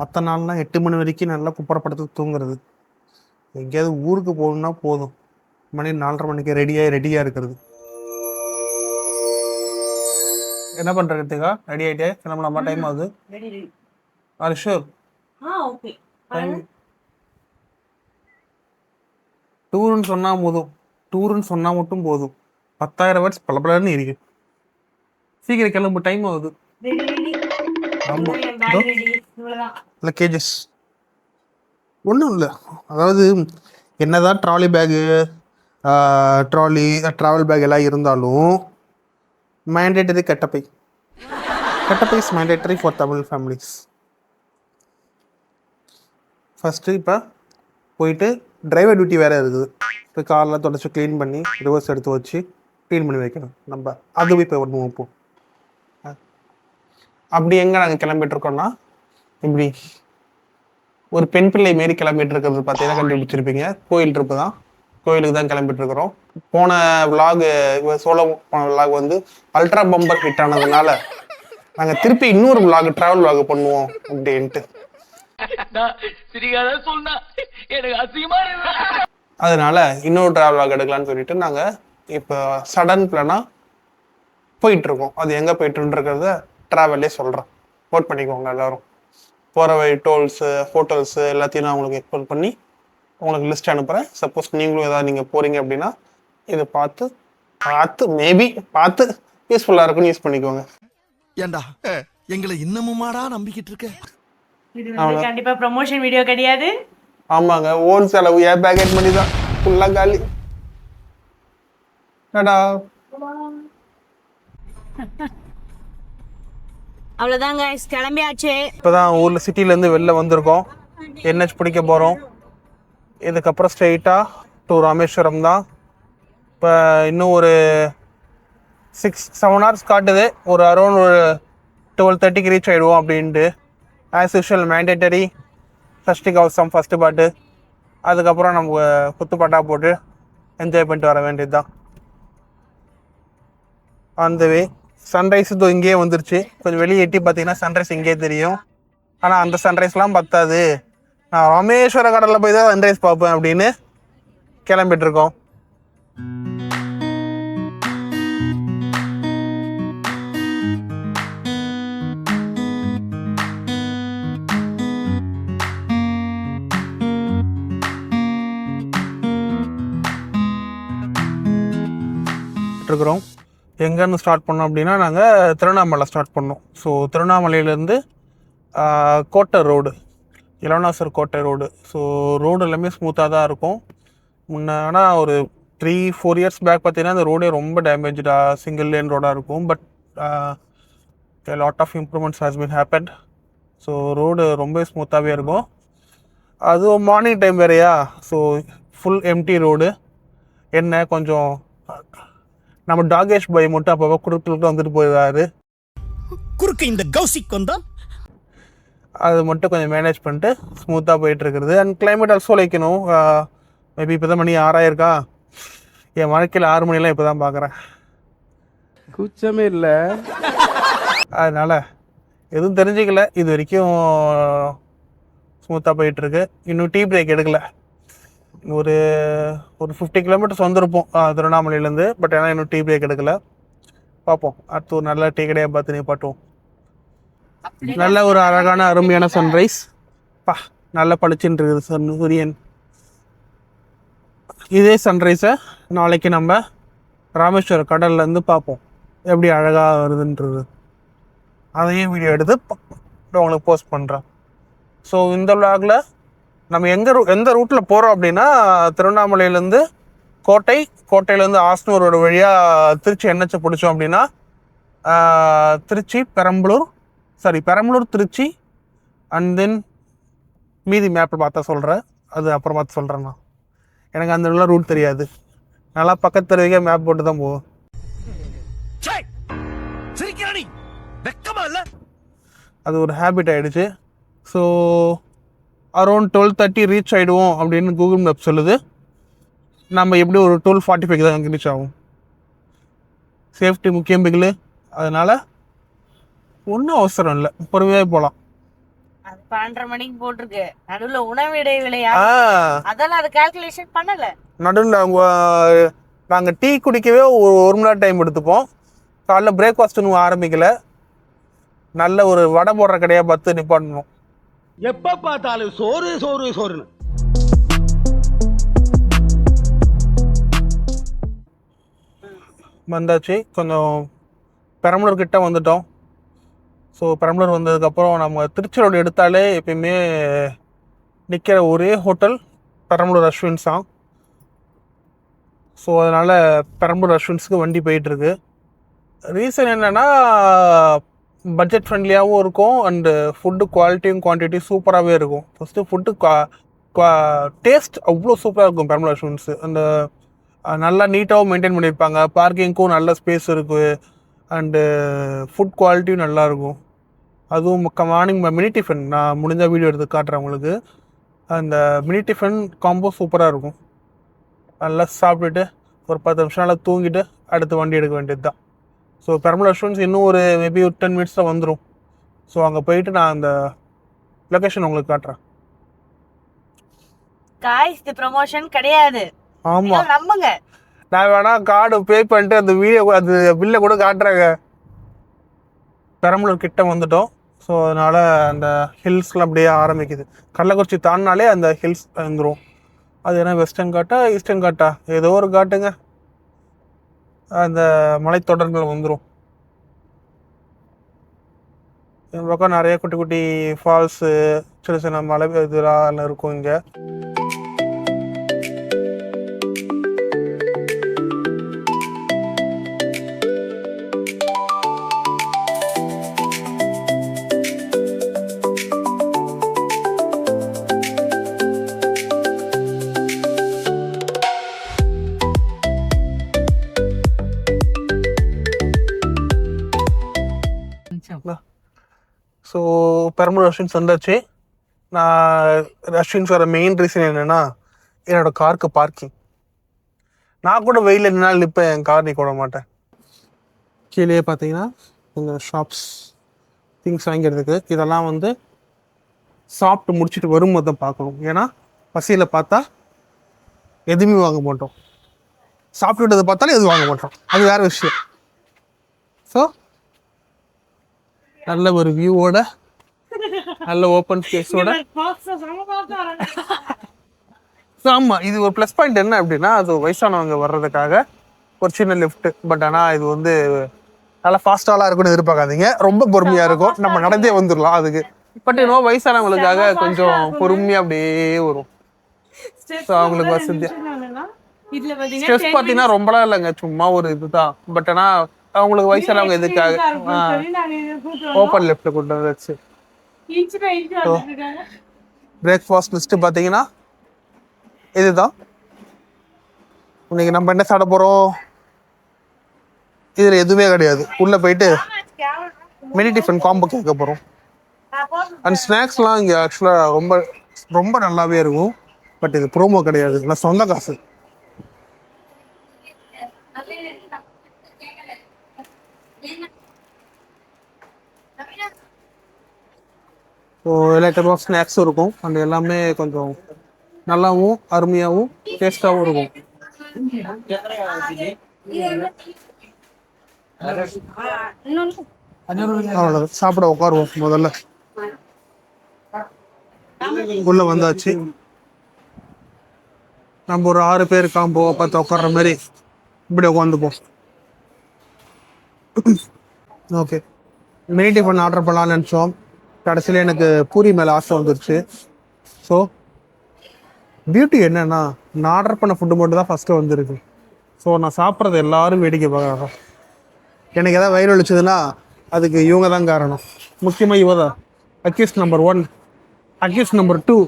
மற்ற நாள்லாம் 8 மணி வரைக்கும் நல்லா குப்புறப்படுத்து தூங்குறது. எங்கேயாவது ஊருக்கு போகணுன்னா போதும், மணி 4:30 மணிக்கு ரெடியாக இருக்கிறது. என்ன பண்ணுறதுக்கா ரெடி ஆகிட்டே கிளம்பலாமா? டைம் ஆகுது. R sure? டூருன்னு சொன்னால் போதும், டூருன்னு சொன்னால் மட்டும் போதும், 10,000 வேர்ட்ஸ் பலபலன்னு இருக்கு. சீக்கிரம் கிளம்பு, டைம் ஆகுது. ஆமாம், லக்கேஜஸ் ஒன்றும் இல்லை. அதாவது என்னதான் ட்ராலி பேகு, ட்ராவல் பேக் எல்லாம் இருந்தாலும் மேண்டேட்டரி கட்டப்பை is mandatory for Tamil families. First இப்போ போயிட்டு டிரைவர் டியூட்டி வேறு இருக்குது. இப்போ கார்லாம் தொடச்சி க்ளீன் பண்ணி ரிவர்ஸ் எடுத்து வச்சு க்ளீன் பண்ணி வைக்கணும். நம்ம அது இப்போ ஒன்று வைப்போம். அப்படி எங்கே நாங்கள் கிளம்பிட்டு இருக்கோம்னா, இப்படி ஒரு பெண் பிள்ளை மாரி கிளம்பிட்டு இருக்கிறது பார்த்தீங்கன்னா கண்டுபிடிச்சிருப்பீங்க. கோயில் ட்ரிப்பு தான், கோயிலுக்கு தான் கிளம்பிட்டு இருக்கிறோம். போன விளாகு, சோலோ போன விளாக் வந்து அல்ட்ரா பம்பர் ஹிட் ஆனதுனால நாங்கள் திருப்பி இன்னொரு விளாக், ட்ராவல் விளாக் பண்ணுவோம் அப்படின்ட்டு. அதனால இன்னொரு ட்ராவல் விளாக் எடுக்கலான்னு சொல்லிட்டு நாங்கள் இப்போ சடன் பிளானாக போயிட்டு இருக்கோம். அது எங்கே போயிட்டு இருக்கிறத ட்ராவல்லே சொல்கிறேன், நோட் பண்ணிக்கோங்க எல்லாரும். போகிற வழி டோல்ஸு, ஹோட்டல்ஸு எல்லாத்தையும் நான் உங்களுக்கு எக்ஸ்பிளைன் பண்ணி உங்களுக்கு லிஸ்ட் அனுப்புகிறேன். சப்போஸ் நீங்களும் ஏதாவது நீங்கள் போகிறீங்க அப்படின்னா இதை பார்த்து மேபி பார்த்து யூஸ்ஃபுல்லாக இருக்குன்னு யூஸ் பண்ணிக்கோங்க. ஏண்டா எங்களை இன்னமுமாடா நம்பிக்கிட்டு இருக்க? கண்டிப்பா ப்ரமோஷன் வீடியோ கிடையாது. ஆமாங்க, ஓன் செலவு ஏன் பேக்கெட் பண்ணி தான் ஃபுல்லாக காலி. டடா. அவ்வளோதாங்க, கிளம்பியாச்சு. இப்போதான் ஊரில் சிட்டிலேருந்து வெளில வந்திருக்கோம். என்ஹெச் பிடிக்க போகிறோம். இதுக்கப்புறம் ஸ்ட்ரெயிட்டாக டு ராமேஸ்வரம் தான். இப்போ இன்னும் ஒரு 6-7 ஹவர்ஸ் காட்டுது. ஒரு அரௌண்ட் ஒரு 12:30க்கு ரீச் ஆகிடுவோம் அப்படின்ட்டு. ஆஸ் யூஷுவல் மேண்டேட்டரி சஷ்டி கவசம் ஃபஸ்ட்டு பாட்டு, அதுக்கப்புறம் நம்ம குத்துப்பாட்டா போட்டு என்ஜாய் பண்ணிட்டு வர வேண்டியது தான். அந்த வே சன்ரைஸ் இதோ இங்கேயே வந்துருச்சு. கொஞ்சம் வெளியே எட்டி பார்த்தீங்கன்னா சன்ரைஸ் இங்கேயே தெரியும். ஆனால் அந்த சன்ரைஸ்லாம் பத்தாது, நான் ராமேஸ்வர கடலில் போய் தான் சன்ரைஸ் பார்ப்பேன் அப்படின்னு கிளம்பிட்டு இருக்கோம். இருக்கிறோம். எங்கேருந்து ஸ்டார்ட் பண்ணோம் அப்படின்னா, நாங்கள் திருவண்ணாமலை ஸ்டார்ட் பண்ணோம். ஸோ திருவண்ணாமலையிலேருந்து கோட்டை ரோடு, இளவனாசர் கோட்டை ரோடு. ஸோ ரோடு எல்லாமே ஸ்மூத்தாக தான் இருக்கும். ஆனால் ஒரு 3-4 இயர்ஸ் பேக் பார்த்தீங்கன்னா அந்த ரோடே ரொம்ப டேமேஜாக சிங்கிள் லேன் ரோடாக இருக்கும். But lot of improvements has been happened. So road ரொம்ப ஸ்மூத்தாகவே இருக்கும். அதுவும் மார்னிங் டைம் வேறையா, ஸோ ஃபுல் எம்டி ரோடு. என்ன கொஞ்சம் நம்ம டாகேஷ் பாய் மட்டும் அப்போ குறுக்கிட்டு வந்துட்டு போயிடுறாரு. குறுக்கு இந்த கௌசிக் வந்தா அது மட்டும் கொஞ்சம் மேனேஜ் பண்ணிட்டு ஸ்மூத்தாக போயிட்டு இருக்கிறது. அண்ட் கிளைமேட் ஆல்சோ லைக்கணும். மேபி இப்போ தான் மணி 6 ஆயிருக்கா. என் வாழ்க்கையில் 6 மணிலாம் இப்போ தான் பார்க்குறேன். கூச்சமே இல்லை, அதனால் எதுவும் தெரிஞ்சுக்கல. இது வரைக்கும் ஸ்மூத்தாக போயிட்டுருக்கு. இன்னும் டீ பிரேக் எடுக்கலை. ஒரு 50 கிலோமீட்டர்ஸ் வந்திருப்போம் திருவண்ணாமலையிலேருந்து. பட் ஏன்னா இன்னும் டீ பிரேக் எடுக்கலை. பார்ப்போம், அடுத்து ஒரு நல்ல டீ கடையை பார்த்து நிப்பாட்டுவோம். நல்ல ஒரு அழகான அருமையான சன்ரைஸ். நல்ல பளிச்சுன்னு இருக்குது சூரியன். இதே சன்ரைஸை நாளைக்கு நம்ம ராமேஸ்வரம் கடல்லேருந்து பார்ப்போம், எப்படி அழகாக வருதுன்றது. அதையும் வீடியோ எடுத்து உங்களுக்கு போஸ்ட் பண்ணுறேன். ஸோ இந்த விளாகில் நம்ம எந்த ரூட்டில் போகிறோம் அப்படின்னா, திருவண்ணாமலையிலேருந்து கோட்டையிலேருந்து ஆஸ்னூர் ரோடு வழியாக திருச்சி என்ஹெச்சை பிடிச்சோம் அப்படின்னா திருச்சி பெரம்பலூர் திருச்சி அண்ட் தென் மீதி மேப்பில் பார்த்தா சொல்கிறேன். அது அப்புறம் பார்த்து சொல்கிறேன். நான் எனக்கு அந்த உள்ள ரூட் தெரியாது. நல்லா பக்கத்து தெருவிக்கே மேப் போட்டு தான் போவோம். அது ஒரு ஹேபிட் ஆகிடுச்சு. ஸோ அரௌண்ட் 12:30 ரீச் ஆகிடுவோம் அப்படின்னு கூகுள் மேப் சொல்லுது. நம்ம எப்படி ஒரு 12:45 தான் ரீச் ஆகும். சேஃப்டி முக்கியம் பிகிலு, அதனால் ஒன்றும் அவசரம் இல்லை, பொறுமையாக போகலாம். 12:30 மணிக்கு போட்டிருக்கு. நடுவுல உணவு இடைவேளையா? ஆ அதெல்லாம் அது கால்குலேஷன் பண்ணல. நடுவில் நாங்கள் டீ குடிக்கவே ஒரு மணி நேரம் டைம் எடுத்துப்போம். காலைல பிரேக்ஃபாஸ்ட் இன்னும் ஆரம்பிக்கல. நல்ல ஒரு வடை போடுற கடையாக பார்த்து நிப்பாட்டணும். எப்ப பார்த்தாலும் சோறு சோறு சோறுன்னு. வந்தாச்சு, கொஞ்சம் பெரம்பலூர் கிட்ட வந்துட்டோம். ஸோ பெரம்பலூர் வந்ததுக்கப்புறம் நம்ம திருச்சி ரோடு எடுத்தாலே எப்பயுமே நிற்கிற ஒரே ஹோட்டல் பெரம்பலூர் அஸ்வின்ஸ் தான். ஸோ அதனால் பெரம்பலூர் அஸ்வின்ஸுக்கு வண்டி போயிட்டுருக்கு. ரீசன் என்னென்னா பட்ஜெட் ஃப்ரெண்ட்லியாகவும் இருக்கும் அண்டு ஃபுட்டு குவாலிட்டியும் குவான்டிட்டியும் சூப்பராகவே இருக்கும். ஃபஸ்ட்டு ஃபுட்டு டேஸ்ட் அவ்வளோ சூப்பராக இருக்கும் பெரம்பலூர் அஸ்வின்ஸு. அந்த நல்லா நீட்டாகவும் மெயின்டைன் பண்ணியிருப்பாங்க. பார்க்கிங்க்கும் நல்ல ஸ்பேஸ் இருக்குது அண்டு ஃபுட் குவாலிட்டியும் நல்லாயிருக்கும். அதுவும் மார்னிங் மினி டிஃபன் நான் முடிஞ்ச வீடியோ எடுத்து காட்டுறேன் உங்களுக்கு. அந்த மினி டிஃபன் காம்போ சூப்பராக இருக்கும். நல்லா சாப்பிட்டுட்டு ஒரு 10 நிமிஷம் நல்லா தூங்கிட்டு அடுத்து வண்டி எடுக்க வேண்டியது தான். ஸோ பெரம்பலூர் ரெஸ்டாரண்ட்ஸ் இன்னும் ஒரு மேபி ஒரு 10 மினிட்ஸில் வந்துடும். ஸோ அங்கே போயிட்டு நான் அந்த லொக்கேஷன் உங்களுக்கு காட்டுறேன். காய்ஸ் இது ப்ரமோஷன் கிடையாது. ஆமாம், நம்புங்க. நான் வேணா கார்டு பே பண்ணிட்டு அந்த வீடியோ அந்த பில்லை கூட காட்டுறேங்க. பெரம்பலூர் கிட்ட வந்துட்டோம். ஸோ அதனால் அந்த ஹில்ஸ்லாம் அப்படியே ஆரம்பிக்குது. கள்ளக்குறிச்சி தாண்டினாலே அந்த ஹில்ஸ் வந்துடும். அது என்ன வெஸ்டர்ன் காட்டா ஈஸ்டர்ன் காட்டா ஏதோ ஒரு காட்டுங்க, அந்த மலைத்தொடர்கள் வந்துடும். இந்த பக்கம் நிறைய குட்டி குட்டி ஃபால்ஸு சின்ன சின்ன மலை இதெல்லாம் இருக்கும் இங்கே. ஸோ பெரம்பலூர் அஸ்வின்ஸ் வந்தாச்சு. நான் அஸ்வின்ஸ் வர மெயின் ரீசன் என்னென்னா என்னோடய காருக்கு பார்க்கிங். நான் கூட வெயிலில் என்னால் நிற்பேன், என் கார் நிற்க விட மாட்டேன். கீழே பார்த்தீங்கன்னா இந்த ஷாப்ஸ் திங்ஸ் வாங்கிறதுக்கு இதெல்லாம் வந்து சாப்பிட்டு முடிச்சுட்டு வரும்போது தான் பார்க்கணும். ஏன்னா பசியில் பார்த்தா எதுவுமே வாங்க மாட்டோம், சாப்பிட்டுட்டதை பார்த்தாலும் எதுவும் வாங்க மாட்டோம், அது வேறு விஷயம். ஸோ நல்ல ஒரு வியூவோட நல்ல ஓப்பன் ஸ்பேஸோட. ஆமாம், இது ஒரு ப்ளஸ் பாயிண்ட் என்ன அப்படின்னா அது வயசானவங்க வர்றதுக்காக ஒரு சின்ன லிஃப்ட். பட் ஆனால் இது வந்து நல்லா ஃபாஸ்ட்டாலாம் இருக்குன்னு எதிர்பார்க்காதீங்க, ரொம்ப பொறுமையாக இருக்கும். நம்ம நடந்தே வந்துடலாம் அதுக்கு. பட் இன்னும் வயசானவங்களுக்காக கொஞ்சம் பொறுமையாக அப்படியே வரும். ஸோ அவங்களுக்கு வசதி. ஸ்ட்ரெஸ் பார்த்தீங்கன்னா ரொம்பலாம் இல்லைங்க, சும்மா ஒரு இதுதான். பட் ஆனால் அவங்களுக்கு வயசானவங்க எதுக்காக ஓப்பன் லெஃப்ட்ல கொண்டு வந்துச்சு. பிரேக்ஃபாஸ்ட் லிஸ்ட் பார்த்தீங்கன்னா இதுதான். இன்னைக்கு நம்ம என்ன சாப்பிட போகிறோம், இதில் எதுவுமே கிடையாது. உள்ளே போயிட்டு மினி டிஃபன் காம்போ கேட்க போகிறோம். அண்ட் ஸ்நாக்ஸ்லாம் இங்கே ஆக்சுவலாக ரொம்ப ரொம்ப நல்லாவே இருக்கும். பட் இது ப்ரோமோ கிடையாது, இல்லை சொந்த காசு. ஸோ எல்லா டைப் ஆஃப் ஸ்நாக்ஸும் இருக்கும். அண்ட் எல்லாமே கொஞ்சம் நல்லாவும் அருமையாகவும் டேஸ்ட்டாகவும் இருக்கும். அவ்வளோ சாப்பிட உட்காருவோம். முதல்ல உள்ள வந்தாச்சு. நம்ம ஒரு 6 பேர் காம்போ பார்த்து உட்கார்ற மாதிரி இப்படி உட்காந்துப்போம். ஓகே, மினி டிஃபன் ஆர்டர் பண்ணலாம்னு நினச்சோம். கடைசியில் எனக்கு பூரி மேலே ஆசை வந்துருச்சு. ஸோ பியூட்டி என்னென்னா நான் ஆர்டர் பண்ண ஃபுட்டு மட்டும் தான் ஃபஸ்ட்டு வந்துருக்கு. ஸோ நான் சாப்பிட்றது எல்லோரும் வேடிக்கை பார்க்குறாங்க. எனக்கு எதாவது வயிறு வலிச்சதுன்னா அதுக்கு இவங்க தான் காரணம். முக்கியமாக இவ தான் அக்யூஸ் நம்பர் 1, அக்யூஸ் நம்பர் 2.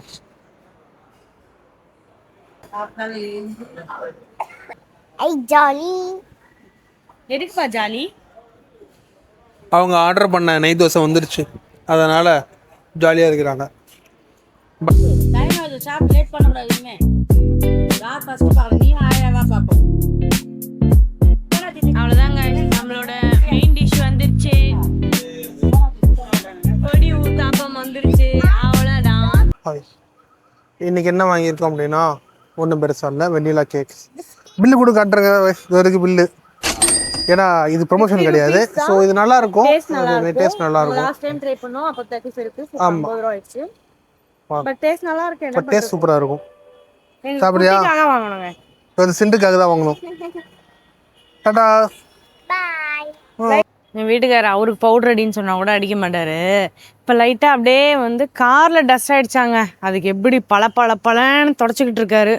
எதுக்குப்பா ஜாலி? அவங்க ஆர்டர் பண்ண நெய் தோசை வந்துருச்சு, அதனால் ஜாலியாக இருக்கிறாங்க. லேட் பண்ணக்கூடாதுமே. அவ்வளோதாங்க, நம்மளோட மெயின் டிஷ் வந்துருச்சு. பொடி ஊத்தாப்பம் வந்துருச்சு. ஹாய். இன்னைக்கு என்ன வாங்கியிருக்கோம் அப்படின்னா ஒன்றும் பெருசாக இல்லை, வெண்ணிலா கேக்ஸ். பில்லு கூட காட்டுறேங்க, இது வரைக்கும் பில்லு. ஏன்னா இது ப்ரொமோஷன் கிடையாது. ஸோ இது நல்லா இருக்கும், டேஸ்ட் நல்லா இருக்கும். லாஸ்ட் டைம் ட்ரை பண்ணோம், அப்போ 35 இருக்கு, 50 ரூபா ஆயிடுச்சு. ஆ. பட் டேஸ்ட் நல்லா இருக்கு. பட் டேஸ்ட் சூப்பராக இருக்கும். எனக்கு சாப்பிடுறியா? குட்டிக்காக வாங்கணுங்க. இது சிண்டுக்காக தான் வாங்கணும். டாடா. என் வீட்டுக்காரர் அவருக்கு பவுடர் அடின்னு சொன்னா கூட அடிக்க மாட்டாரு. இப்போ லைட்டாக அப்படியே வந்து காரில் டஸ்ட் ஆகிடுச்சாங்க, அதுக்கு எப்படி பளன்னு தொடச்சிக்கிட்டு இருக்காரு.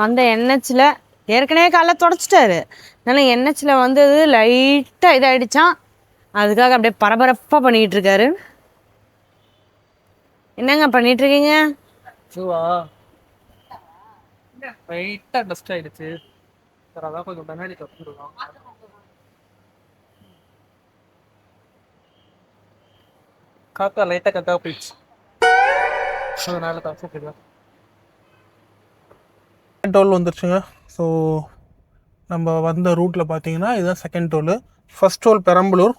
வந்த என்ஹெச்சில் ஏற்கனவே காலைல தொடச்சிட்டாரு, அதனால் என்ஹெச்சில் வந்து லைட்டாக இதாகிடுச்சான், அதுக்காக அப்படியே பரபரப்பாக பண்ணிக்கிட்டு இருக்காரு. என்னங்க பண்ணிட்டு இருக்கீங்க? லைட்டாக டஸ்ட் ஆகிடுச்சு சார், அதான் கொஞ்சம் கண்ணாடி தப்பிடுவோம். காக்கா லைட்டாக கக்கா போயிடுச்சு, அதனால தப்பிடுவேன். டோல் வந்துருச்சுங்க. ஸோ நம்ம வந்த ரூட்டில் பார்த்தீங்கன்னா இதுதான் second toll. First toll Perambalur,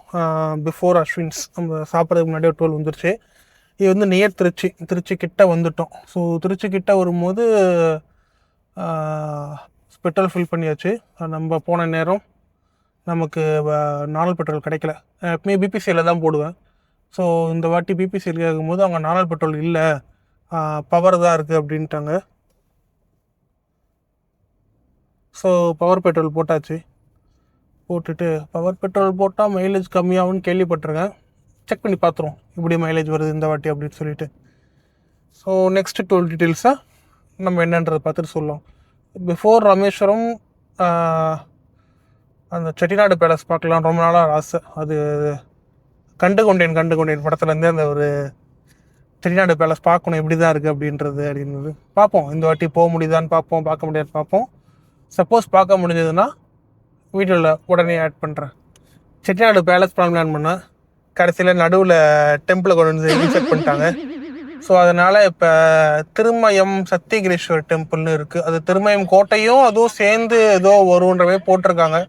before Aswins. நம்ம சாப்பிட்றதுக்கு முன்னாடி ஒரு டோல் வந்துருச்சு. இது வந்து நியர் திருச்சி கிட்ட வந்துட்டோம். ஸோ திருச்சி கிட்ட வரும்போது பெட்ரோல் ஃபில் பண்ணியாச்சு. நம்ம போன நேரம் நமக்கு நார்மல் பெட்ரோல் கிடைக்கல. எப்பவுமே பிபிசியில் தான் போடுவேன். ஸோ இந்த வாட்டி பிபிசியில் கேட்கும்போது அவங்க நார்மல் பெட்ரோல் இல்லை, பவர் தான் இருக்குது அப்படின்ட்டாங்க. ஸோ பவர் பெட்ரோல் போட்டாச்சு. போட்டுட்டு பவர் பெட்ரோல் போட்டால் மைலேஜ் கம்மியாகும்னு கேள்விப்பட்டிருக்கேன். செக் பண்ணி பார்த்துருவோம் இப்படி மைலேஜ் வருது இந்த வாட்டி அப்படின்னு சொல்லிட்டு. ஸோ நெக்ஸ்ட் டோல் டீட்டெயில்ஸாக நம்ம என்னன்றதை பார்த்துட்டு சொல்லலாம். பிஃபோர் ராமேஸ்வரம் அந்த செட்டிநாடு பேலஸ் பார்க்கலாம், ரொம்ப நாளாக ஆசை. அது கண்டு கொண்டேன் படத்துலேருந்தே அந்த ஒரு செட்டிநாடு பேலஸ் பார்க்கணும் எப்படி தான் இருக்குது அப்படின்றது. பார்ப்போம் இந்த வாட்டி போக முடியுதான்னு பார்ப்போம், பார்க்க முடியாதுன்னு பார்ப்போம். சப்போஸ் பார்க்க முடிஞ்சதுன்னா வீடியோவில் உடனே ஆட் பண்ணுறேன். செட்டிநாடு பேலஸ் பிளான் பண்ணேன், கடைசியில் நடுவில் டெம்பிளை கொண்டு வந்து ரீசெட் பண்ணிட்டாங்க. ஸோ அதனால் இப்போ திருமயம் சத்தியகிரீஸ்வர் டெம்பிள்னு இருக்குது. அது திருமயம் கோட்டையும் அதுவும் சேர்ந்து ஏதோ வருன்றவே போட்டிருக்காங்க.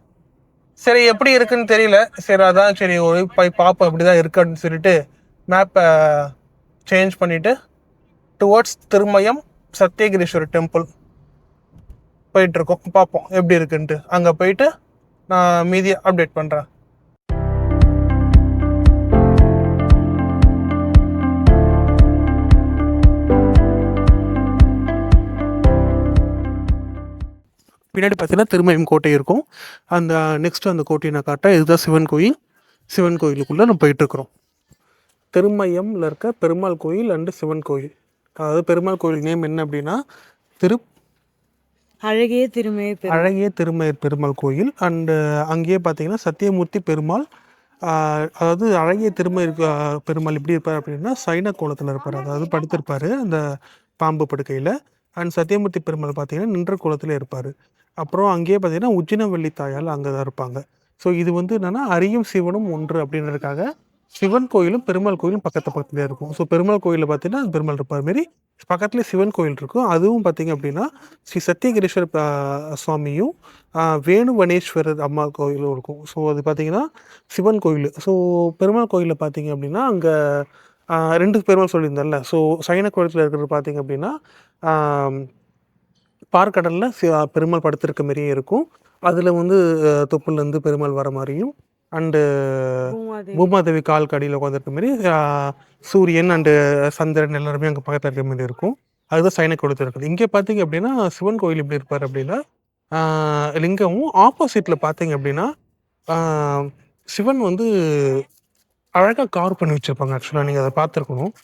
சரி எப்படி இருக்குன்னு தெரியல, சரி அதான் சரி போய் பார்ப்போம் எப்படி தான் இருக்குது அப்படின்னு சொல்லிட்டு மேப்பை சேஞ்ச் பண்ணிவிட்டு டுவர்ட்ஸ் திருமயம் சத்தியகிரீஸ்வர் டெம்பிள் போயிட்டுருக்கோம். பார்ப்போம் எப்படி இருக்குன்ட்டு. அங்கே போயிட்டு நான் மீதியை அப்டேட் பண்ணுறேன். பின்னாடி பார்த்தீங்கன்னா திருமயம் கோட்டை இருக்கும். அந்த நெக்ஸ்ட்டு அந்த கோட்டையை நான் காட்டேன். இதுதான் சிவன் கோயில். சிவன் கோயிலுக்குள்ளே நம்ம போயிட்டுருக்குறோம். திருமயம்ல இருக்க பெருமாள் கோயில் அண்டு சிவன் கோயில். அதாவது பெருமாள் கோயில் நேம் என்ன அப்படின்னா அழகிய திருமயர் பெருமாள் கோயில். அண்டு அங்கேயே பார்த்தீங்கன்னா சத்தியமூர்த்தி பெருமாள். அதாவது அழகிய திருமயர் பெருமாள் எப்படி இருப்பார் அப்படின்னா சைன கோலத்தில் இருப்பார், அதாவது படுத்திருப்பார் அந்த பாம்பு படுக்கையில். அண்ட் சத்தியமூர்த்தி பெருமாள் பார்த்தீங்கன்னா நின்ற கோலத்தில் இருப்பார். அப்புறம் அங்கேயே பார்த்தீங்கன்னா உஜ்ஜினவள்ளி தாயால் அங்கே தான் இருப்பாங்க. ஸோ இது வந்து என்னென்னா அரியும் சிவனும் ஒன்று அப்படின்றதுக்காக சிவன் கோயிலும் பெருமாள் கோயிலும் பக்கத்துலேயே இருக்கும். ஸோ பெருமாள் கோயிலில் பார்த்தீங்கன்னா பெருமாள் இருப்பார் மாரி பக்கத்துலேயே சிவன் கோயில் இருக்கும். அதுவும் பார்த்திங்க அப்படின்னா ஸ்ரீ சத்தியகிரீஸ்வர் சுவாமியும் வேணுவனேஸ்வரர் அம்மா கோயிலும் இருக்கும். ஸோ அது பார்த்திங்கன்னா சிவன் கோயில். ஸோ பெருமாள் கோயிலில் பார்த்திங்க அப்படின்னா அங்கே 2 பெருமாள் சொல்லியிருந்தார்ல. ஸோ சைன கோயிலத்தில் இருக்கிறது பார்த்திங்க அப்படின்னா பார்க்கடலில் பெருமாள் படுத்திருக்க மாதிரியே இருக்கும். அதில் வந்து தொப்புலேருந்து பெருமாள் வர மாதிரியும் அண்டு பூமாதேவி கால் கடியில் உட்காந்துருக்க மாதிரி சூரியன் அண்டு சந்திரன் எல்லாருமே அங்கே பக்கத்தில் இருக்க மாதிரி இருக்கும். அதுதான் சைன கோயிலத்தில் இருக்குது. இங்கே பார்த்தீங்க அப்படின்னா சிவன் கோயில் எப்படி இருப்பார் அப்படின்னா லிங்கமும் ஆப்போசிட்டில் பார்த்தீங்க அப்படின்னா சிவன் வந்து அழகாக கவர் பண்ணி வச்சுருப்பாங்க. ஆக்சுவலாக நீங்கள் அதை பார்த்துருக்கணும்.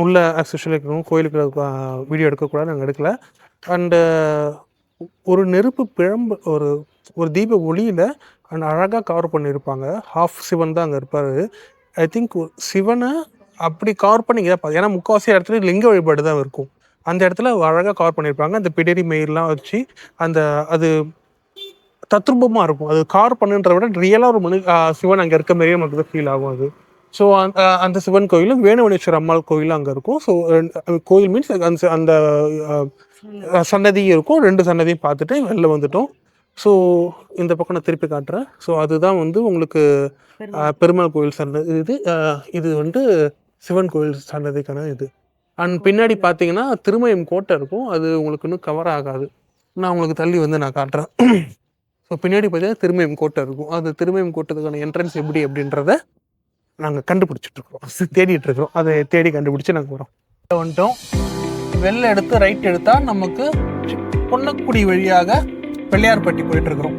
உள்ள ஆக்சுவலாக இருக்கணும். கோயிலுக்கு வீடியோ எடுக்கக்கூடாது, நாங்கள் எடுக்கலை. அண்டு ஒரு நெருப்பு பிழம்பு ஒரு தீப ஒளியில் அண்ட் அழகாக கவர் பண்ணியிருப்பாங்க. ஹாஃப் சிவன் தான் அங்கே இருப்பார். ஐ திங்க் சிவனை அப்படி கவர் பண்ணி ஏன்னா முக்கால்வாசி இடத்துல லிங்க வழிபாடு தான் இருக்கும். அந்த இடத்துல அழகாக கவர் பண்ணியிருப்பாங்க. அந்த பிடரி மயிரெலாம் வச்சு அது தத்ரூபமாக இருக்கும். அது கவர் பண்ணுன்றத விட ரியலாக ஒரு சிவன் அங்கே இருக்க மாதிரியே நமக்கு தான் ஃபீல் ஆகும் அது. ஸோ அந்த சிவன் கோயிலும் வேணுவனேஸ்வரர் அம்மாள் கோயிலும் அங்கே இருக்கும். ஸோ கோயில் மீன்ஸ் அந்த சன்னதியும் இருக்கும். 2 சன்னதியும் பார்த்துட்டு வெளில வந்துட்டோம். ஸோ இந்த பக்கம் நான் திருப்பி காட்டுறேன். ஸோ அதுதான் வந்து உங்களுக்கு பெருமாள் கோயில் சன்னதி. இது வந்து சிவன் கோயில் சன்னதிக்கான இது. அண்ட் பின்னாடி பார்த்தீங்கன்னா திருமயம் கோட்டை இருக்கும், அது உங்களுக்கு இன்னும் கவர் ஆகாது. நான் உங்களுக்கு தள்ளி வந்து நான் காட்டுறேன். ஸோ பின்னாடி பார்த்தீங்கன்னா திருமயம் கோட்டை இருக்கும். அது திருமயம் கோட்டத்துக்கான என்ட்ரன்ஸ் எப்படி அப்படின்றத நாங்கள் கண்டுபிடிச்சிட்ருக்கோம், தேடிட்டுருக்கோம். அதை தேடி கண்டுபிடிச்சி நாங்கள் வரோம். வந்துட்டோம். வெளில எடுத்து ரைட் எடுத்தால் நமக்கு பொன்னக்குடி வழியாக பிள்ளையார்பட்டி போயிட்டுருக்குறோம்.